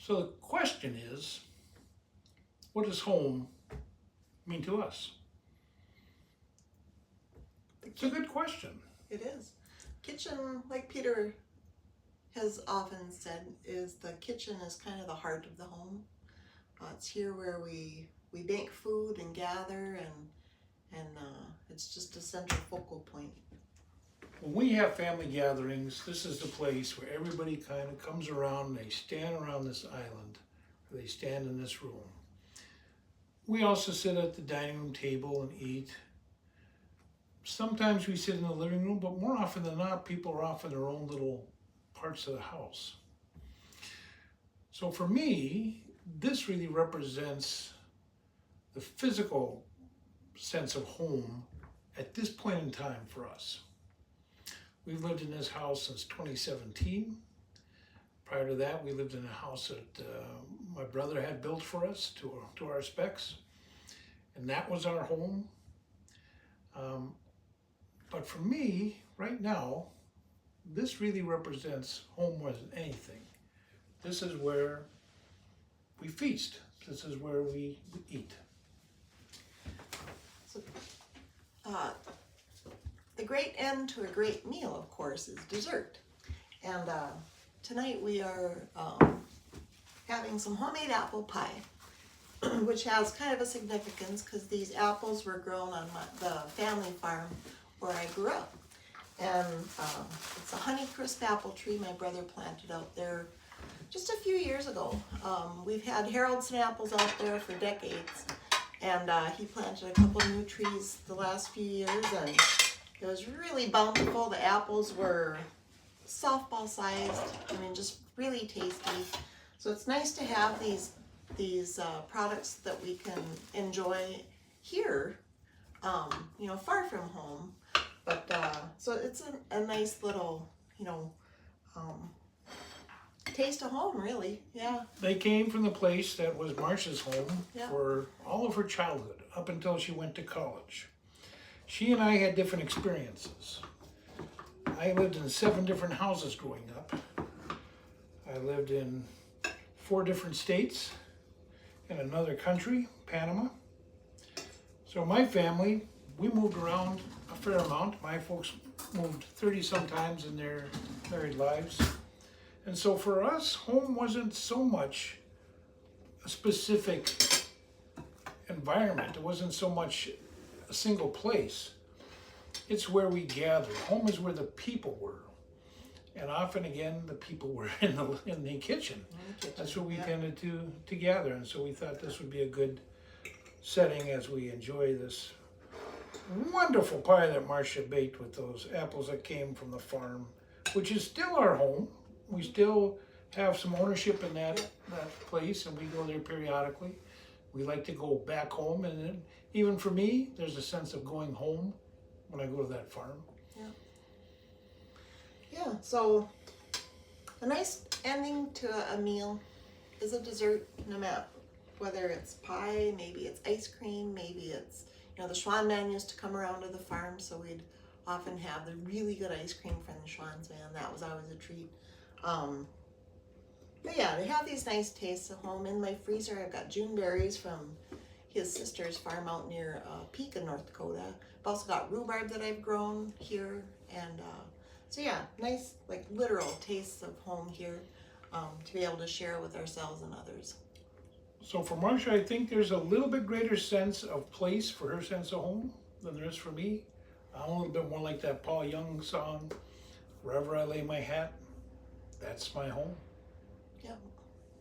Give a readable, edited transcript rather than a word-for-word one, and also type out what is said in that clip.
So the question is, what does home mean to us? It's a good question. It is. Kitchen, like Peter has often said, is the kitchen is kind of the heart of the home. It's here where we make food and gather, and it's just a central focal point. When we have family gatherings, this is the place where everybody kind of comes around and they stand around this island, or they stand in this room. We also sit at the dining room table and eat. Sometimes we sit in the living room, but more often than not, people are off in their own little parts of the house. So for me, this really represents the physical sense of home at this point in time for us. We've lived in this house since 2017. Prior to that, we lived in a house that my brother had built for us to our specs, and that was our home. But for me, right now, this really represents home more than anything. This is where we feast. This is where we eat. So, the great end to a great meal, of course, is dessert. And tonight we are having some homemade apple pie, which has kind of a significance because these apples were grown on the family farm where I grew up. And it's a Honeycrisp apple tree my brother planted out there just a few years ago. We've had Haroldson apples out there for decades, and he planted a couple new trees the last few years, and it was really bountiful. The apples were softball sized, I mean, just really tasty. So it's nice to have these products that we can enjoy here, far from home. But so it's a nice little, taste of home, really. Yeah. They came from the place that was Marsha's home Yeah. for all of her childhood, up until she went to college. She and I had different experiences. I lived in 7 different houses growing up. I lived in 4 different states, in another country, Panama. So my family, we moved around a fair amount. My folks moved 30 sometimes in their married lives. And so for us, home wasn't so much a specific environment. It wasn't so much a single place. It's where we gathered. Home is where the people were. And often again, the people were in the kitchen. That's where we tended to gather. And so we thought this would be a good setting as we enjoy this wonderful pie that Marsha baked with those apples that came from the farm, which is still our home. We still have some ownership in that place, and we go there periodically. We like to go back home, and then, even for me, there's a sense of going home when I go to that farm. Yeah, so a nice ending to a meal is a dessert, no matter whether it's pie, maybe it's ice cream, maybe it's, the Schwan man used to come around to the farm, so we'd often have the really good ice cream from the Schwan's man. That was always a treat. But yeah, they have these nice tastes of home. In my freezer, I've got June berries from his sister's farm out near Peak in North Dakota. I've also got rhubarb that I've grown here, and so yeah, nice, like, literal tastes of home here to be able to share with ourselves and others. So for Marsha, I think there's a little bit greater sense of place for her sense of home than there is for me. I'm a little bit more like that Paul Young song, "Wherever I lay my hat, that's my home." Yeah.